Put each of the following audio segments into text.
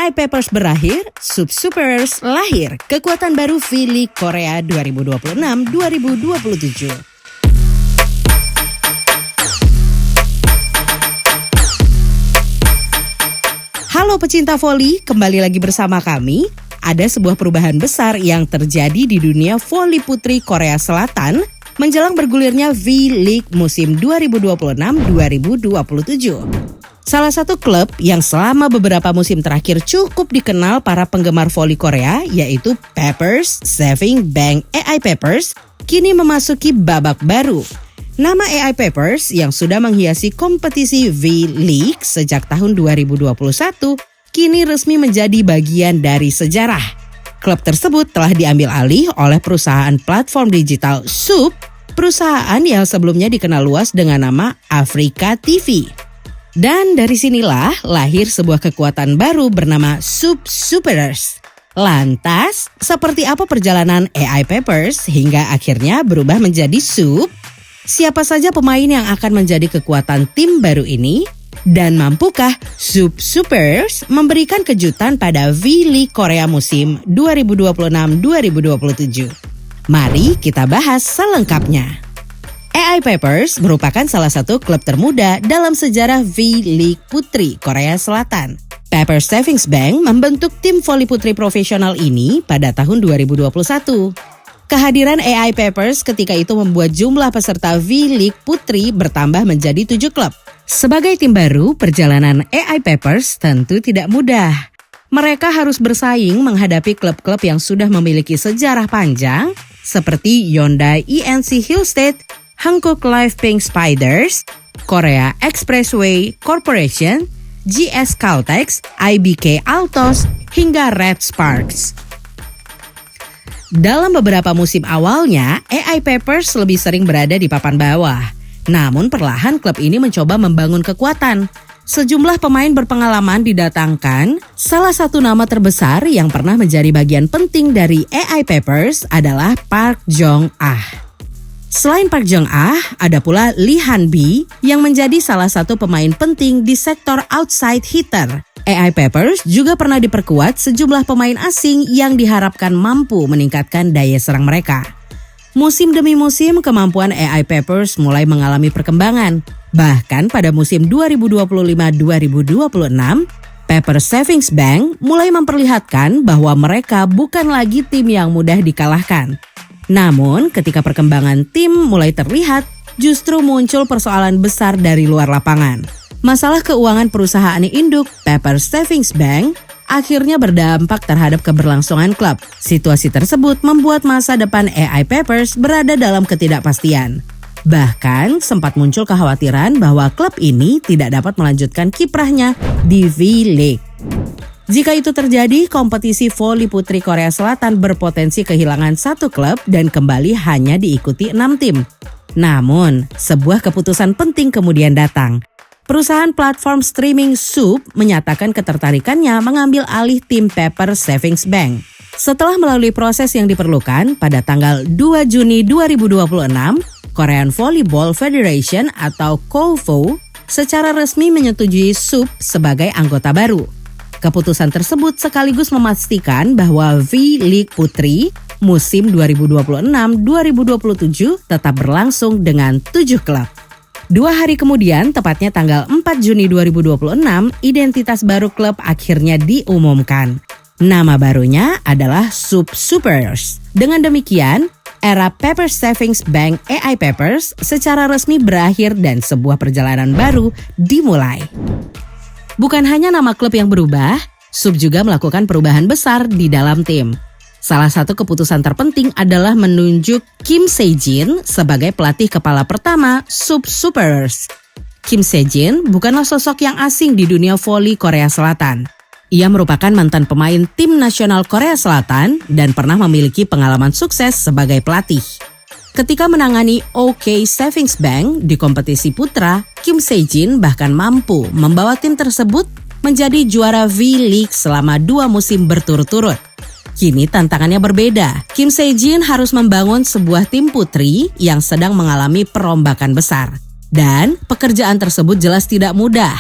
AI Papers berakhir, Sub Supers lahir. Kekuatan baru V-League Korea 2026-2027. Halo pecinta voli, kembali lagi bersama kami. Ada sebuah perubahan besar yang terjadi di dunia voli putri Korea Selatan menjelang bergulirnya V-League musim 2026-2027. Salah satu klub yang selama beberapa musim terakhir cukup dikenal para penggemar voli Korea yaitu Papers Savings Bank AI Papers kini memasuki babak baru. Nama AI Papers yang sudah menghiasi kompetisi V-League sejak tahun 2021 kini resmi menjadi bagian dari sejarah. Klub tersebut telah diambil alih oleh perusahaan platform digital Sub, perusahaan yang sebelumnya dikenal luas dengan nama Africa TV. Dan dari sinilah lahir sebuah kekuatan baru bernama Sub Supers. Lantas, seperti apa perjalanan AI Papers hingga akhirnya berubah menjadi Sub? Siapa saja pemain yang akan menjadi kekuatan tim baru ini? Dan mampukah Sub Supers memberikan kejutan pada V-League Korea musim 2026-2027? Mari kita bahas selengkapnya. AI Papers merupakan salah satu klub termuda dalam sejarah V-League Putri Korea Selatan. Papers Savings Bank membentuk tim voli putri profesional ini pada tahun 2021. Kehadiran AI Papers ketika itu membuat jumlah peserta V-League Putri bertambah menjadi 7 klub. Sebagai tim baru, perjalanan AI Papers tentu tidak mudah. Mereka harus bersaing menghadapi klub-klub yang sudah memiliki sejarah panjang seperti Hyundai ENC Hillstead, Hankook Life Pink Spiders, Korea Expressway Corporation, GS Caltex, IBK Altos, hingga Red Sparks. Dalam beberapa musim awalnya, AI Papers lebih sering berada di papan bawah. Namun perlahan klub ini mencoba membangun kekuatan. Sejumlah pemain berpengalaman didatangkan. Salah satu nama terbesar yang pernah menjadi bagian penting dari AI Papers adalah Park Jong-ah. Selain Park Jong-ah, ada pula Lee Han-bi yang menjadi salah satu pemain penting di sektor outside hitter. AI Papers juga pernah diperkuat sejumlah pemain asing yang diharapkan mampu meningkatkan daya serang mereka. Musim demi musim, kemampuan AI Papers mulai mengalami perkembangan. Bahkan pada musim 2025-2026, Papers Savings Bank mulai memperlihatkan bahwa mereka bukan lagi tim yang mudah dikalahkan. Namun, ketika perkembangan tim mulai terlihat, justru muncul persoalan besar dari luar lapangan. Masalah keuangan perusahaan induk, Papers Savings Bank, akhirnya berdampak terhadap keberlangsungan klub. Situasi tersebut membuat masa depan AI Papers berada dalam ketidakpastian. Bahkan, sempat muncul kekhawatiran bahwa klub ini tidak dapat melanjutkan kiprahnya di V-League. Jika itu terjadi, kompetisi voli putri Korea Selatan berpotensi kehilangan satu klub dan kembali hanya diikuti 6 tim. Namun, sebuah keputusan penting kemudian datang. Perusahaan platform streaming Sub menyatakan ketertarikannya mengambil alih tim Papers Savings Bank. Setelah melalui proses yang diperlukan, pada tanggal 2 Juni 2026, Korean Volleyball Federation atau KOVO secara resmi menyetujui Sub sebagai anggota baru. Keputusan tersebut sekaligus memastikan bahwa V-League Putri musim 2026-2027 tetap berlangsung dengan 7 klub. 2 hari kemudian, tepatnya tanggal 4 Juni 2026, identitas baru klub akhirnya diumumkan. Nama barunya adalah Sub Supers. Dengan demikian, era Papers Savings Bank AI Papers secara resmi berakhir dan sebuah perjalanan baru dimulai. Bukan hanya nama klub yang berubah, Sub juga melakukan perubahan besar di dalam tim. Salah satu keputusan terpenting adalah menunjuk Kim Se-jin sebagai pelatih kepala pertama Sub Supers. Kim Se-jin bukanlah sosok yang asing di dunia voli Korea Selatan. Ia merupakan mantan pemain tim nasional Korea Selatan dan pernah memiliki pengalaman sukses sebagai pelatih. Ketika menangani OK Savings Bank di kompetisi putra, Kim Se-jin bahkan mampu membawa tim tersebut menjadi juara V-League selama 2 musim berturut-turut. Kini tantangannya berbeda. Kim Se-jin harus membangun sebuah tim putri yang sedang mengalami perombakan besar. Dan pekerjaan tersebut jelas tidak mudah.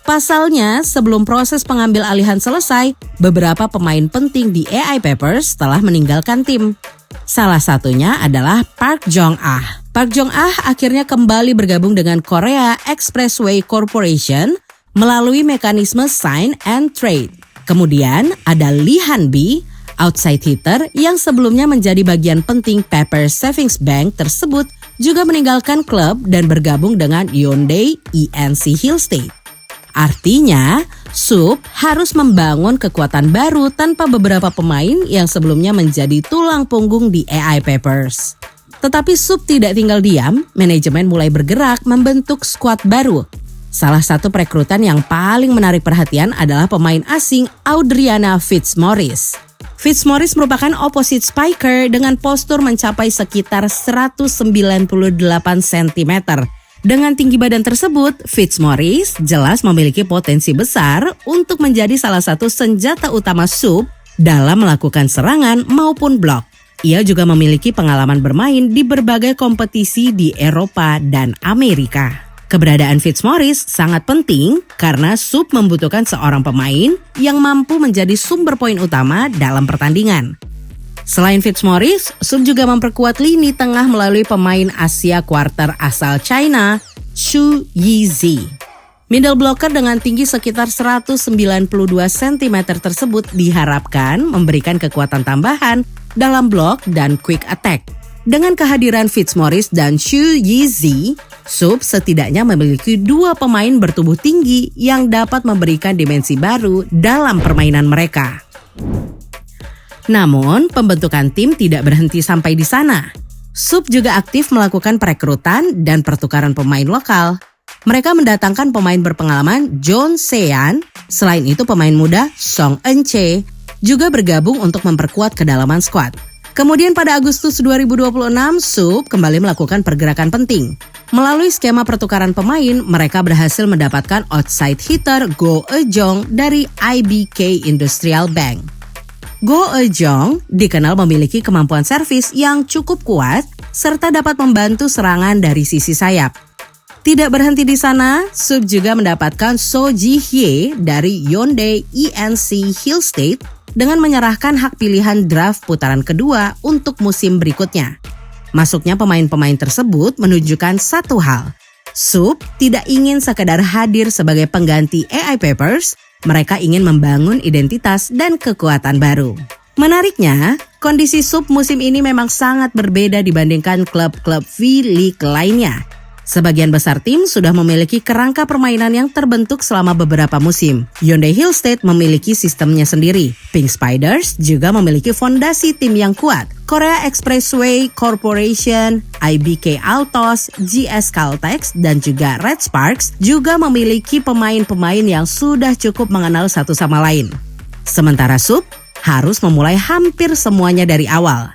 Pasalnya, sebelum proses pengambil alihan selesai, beberapa pemain penting di AI Papers telah meninggalkan tim. Salah satunya adalah Park Jong-ah. Park Jong-ah akhirnya kembali bergabung dengan Korea Expressway Corporation melalui mekanisme sign and trade. Kemudian ada Lee Han-bi, outside hitter yang sebelumnya menjadi bagian penting Papers Savings Bank tersebut, juga meninggalkan klub dan bergabung dengan Hyundai ENC Hillstate. Artinya, SUP harus membangun kekuatan baru tanpa beberapa pemain yang sebelumnya menjadi tulang punggung di AI Papers. Tetapi SUP tidak tinggal diam, manajemen mulai bergerak membentuk skuad baru. Salah satu perekrutan yang paling menarik perhatian adalah pemain asing Audriana Fitzmaurice. Fitzmaurice merupakan opposite spiker dengan postur mencapai sekitar 198 cm. Dengan tinggi badan tersebut, Fitzmaurice jelas memiliki potensi besar untuk menjadi salah satu senjata utama SUP dalam melakukan serangan maupun blok. Ia juga memiliki pengalaman bermain di berbagai kompetisi di Eropa dan Amerika. Keberadaan Fitzmaurice sangat penting karena SUP membutuhkan seorang pemain yang mampu menjadi sumber poin utama dalam pertandingan. Selain Fitzmaurice, SUP juga memperkuat lini tengah melalui pemain Asia Quarter asal China, Xu Yizi. Middle blocker dengan tinggi sekitar 192 cm tersebut diharapkan memberikan kekuatan tambahan dalam blok dan quick attack. Dengan kehadiran Fitzmaurice dan Xu Yizi, SUP setidaknya memiliki dua pemain bertubuh tinggi yang dapat memberikan dimensi baru dalam permainan mereka. Namun, pembentukan tim tidak berhenti sampai di sana. SUP juga aktif melakukan perekrutan dan pertukaran pemain lokal. Mereka mendatangkan pemain berpengalaman John Sean, selain itu pemain muda Song Eun-chae juga bergabung untuk memperkuat kedalaman skuad. Kemudian pada Agustus 2026, SUP kembali melakukan pergerakan penting. Melalui skema pertukaran pemain, mereka berhasil mendapatkan outside hitter Go Eun-jong dari IBK Industrial Bank. Go Eun-jong dikenal memiliki kemampuan servis yang cukup kuat serta dapat membantu serangan dari sisi sayap. Tidak berhenti di sana, SUP juga mendapatkan So Ji-hye dari Hyundai ENC Hillstate dengan menyerahkan hak pilihan draft putaran kedua untuk musim berikutnya. Masuknya pemain-pemain tersebut menunjukkan satu hal. SUP tidak ingin sekadar hadir sebagai pengganti AI Papers, mereka ingin membangun identitas dan kekuatan baru. Menariknya, kondisi SUP musim ini memang sangat berbeda dibandingkan klub-klub V-League lainnya. Sebagian besar tim sudah memiliki kerangka permainan yang terbentuk selama beberapa musim. Hyundai Hillstate memiliki sistemnya sendiri. Pink Spiders juga memiliki fondasi tim yang kuat. Korea Expressway Corporation, IBK Altos, GS Caltex, dan juga Red Sparks juga memiliki pemain-pemain yang sudah cukup mengenal satu sama lain. Sementara SUP harus memulai hampir semuanya dari awal.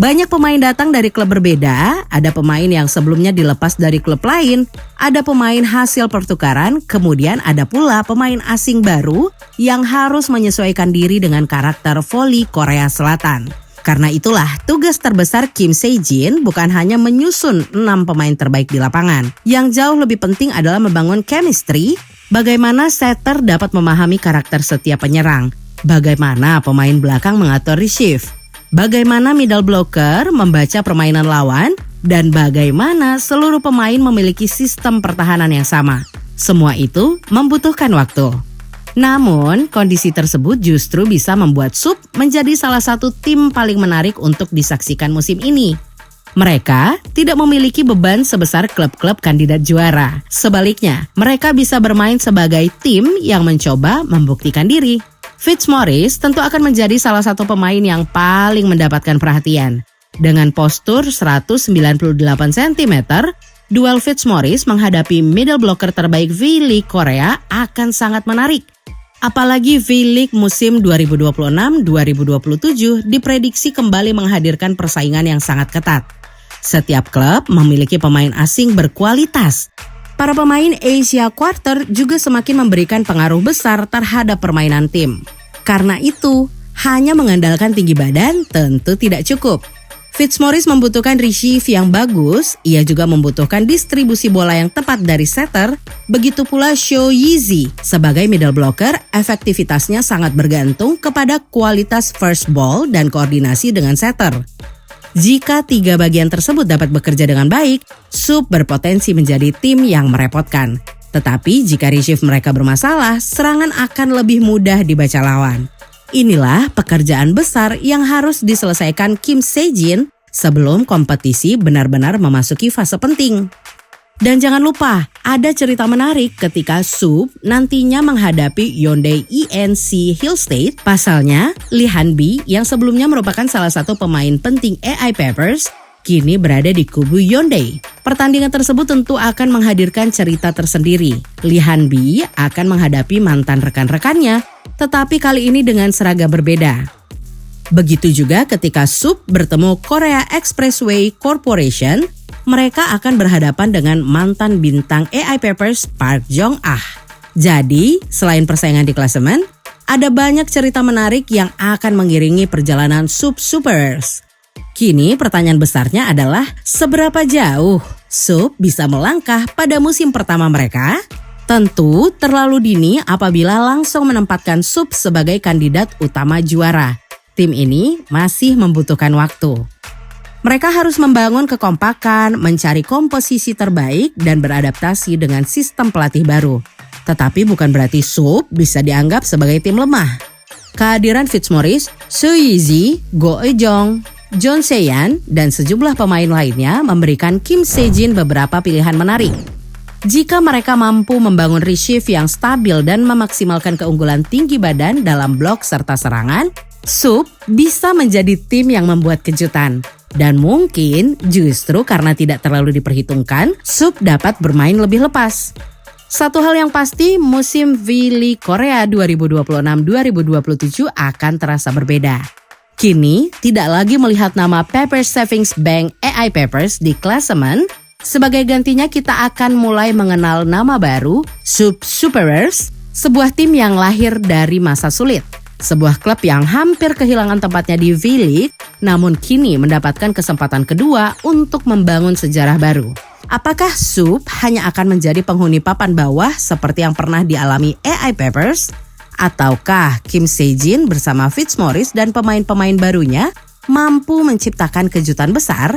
Banyak pemain datang dari klub berbeda, ada pemain yang sebelumnya dilepas dari klub lain, ada pemain hasil pertukaran, kemudian ada pula pemain asing baru yang harus menyesuaikan diri dengan karakter voli Korea Selatan. Karena itulah tugas terbesar Kim Se-jin bukan hanya menyusun 6 pemain terbaik di lapangan. Yang jauh lebih penting adalah membangun chemistry, bagaimana setter dapat memahami karakter setiap penyerang, bagaimana pemain belakang mengatur receive, bagaimana middle blocker membaca permainan lawan, dan bagaimana seluruh pemain memiliki sistem pertahanan yang sama. Semua itu membutuhkan waktu. Namun, kondisi tersebut justru bisa membuat SUP menjadi salah satu tim paling menarik untuk disaksikan musim ini. Mereka tidak memiliki beban sebesar klub-klub kandidat juara. Sebaliknya, mereka bisa bermain sebagai tim yang mencoba membuktikan diri. Fitzmaurice tentu akan menjadi salah satu pemain yang paling mendapatkan perhatian. Dengan postur 198 cm, duel Fitzmaurice menghadapi middle blocker terbaik V-League Korea akan sangat menarik. Apalagi V-League musim 2026-2027 diprediksi kembali menghadirkan persaingan yang sangat ketat. Setiap klub memiliki pemain asing berkualitas. Para pemain Asia Quarter juga semakin memberikan pengaruh besar terhadap permainan tim. Karena itu, hanya mengandalkan tinggi badan tentu tidak cukup. Fitzmaurice membutuhkan receive yang bagus, ia juga membutuhkan distribusi bola yang tepat dari setter, begitu pula Sho Yizi. Sebagai middle blocker, efektivitasnya sangat bergantung kepada kualitas first ball dan koordinasi dengan setter. Jika tiga bagian tersebut dapat bekerja dengan baik, Sup berpotensi menjadi tim yang merepotkan. Tetapi jika receive mereka bermasalah, serangan akan lebih mudah dibaca lawan. Inilah pekerjaan besar yang harus diselesaikan Kim Se-jin sebelum kompetisi benar-benar memasuki fase penting. Dan jangan lupa, ada cerita menarik ketika Sup nantinya menghadapi Hyundai ENC Hill State. Pasalnya, Lee Han-bi yang sebelumnya merupakan salah satu pemain penting AI Peppers, kini berada di kubu Hyundai. Pertandingan tersebut tentu akan menghadirkan cerita tersendiri. Lee Han-bi akan menghadapi mantan rekan-rekannya, tetapi kali ini dengan seragam berbeda. Begitu juga ketika Sup bertemu Korea Expressway Corporation, mereka akan berhadapan dengan mantan bintang AI Peppers Park Jong-ah. Jadi, selain persaingan di klasemen, ada banyak cerita menarik yang akan mengiringi perjalanan Sup Superers. Kini pertanyaan besarnya adalah seberapa jauh Sup bisa melangkah pada musim pertama mereka? Tentu terlalu dini apabila langsung menempatkan Sup sebagai kandidat utama juara. Tim ini masih membutuhkan waktu. Mereka harus membangun kekompakan, mencari komposisi terbaik, dan beradaptasi dengan sistem pelatih baru. Tetapi bukan berarti Sup bisa dianggap sebagai tim lemah. Kehadiran Fitzmaurice, Seo Yizi, Go Eui-jong, John Se-yeon, dan sejumlah pemain lainnya memberikan Kim Se-jin beberapa pilihan menarik. Jika mereka mampu membangun receive yang stabil dan memaksimalkan keunggulan tinggi badan dalam blok serta serangan, Sup bisa menjadi tim yang membuat kejutan. Dan mungkin justru karena tidak terlalu diperhitungkan, Sup dapat bermain lebih lepas. Satu hal yang pasti, musim V-League Korea 2026-2027 akan terasa berbeda. Kini, tidak lagi melihat nama Peppers Savings Bank AI Peppers di klasemen. Sebagai gantinya kita akan mulai mengenal nama baru, Sup Superers, sebuah tim yang lahir dari masa sulit. Sebuah klub yang hampir kehilangan tempatnya di V-League, namun kini mendapatkan kesempatan kedua untuk membangun sejarah baru. Apakah Sup hanya akan menjadi penghuni papan bawah seperti yang pernah dialami AI Peppers? Ataukah Kim Se-jin bersama Fitzmaurice dan pemain-pemain barunya mampu menciptakan kejutan besar?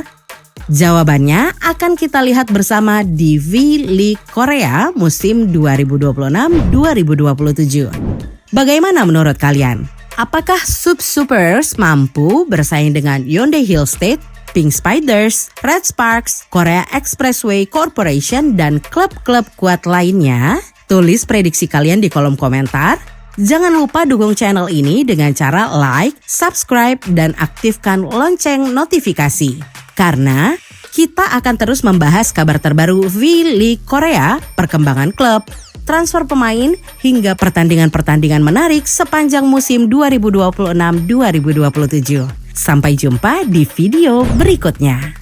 Jawabannya akan kita lihat bersama di V-League Korea musim 2026-2027. Bagaimana menurut kalian? Apakah Sup Superers mampu bersaing dengan Hyundai Hill State, Pink Spiders, Red Sparks, Korea Expressway Corporation, dan klub-klub kuat lainnya? Tulis prediksi kalian di kolom komentar. Jangan lupa dukung channel ini dengan cara like, subscribe, dan aktifkan lonceng notifikasi. Karena kita akan terus membahas kabar terbaru V-League Korea, perkembangan klub, transfer pemain, hingga pertandingan-pertandingan menarik sepanjang musim 2026-2027. Sampai jumpa di video berikutnya.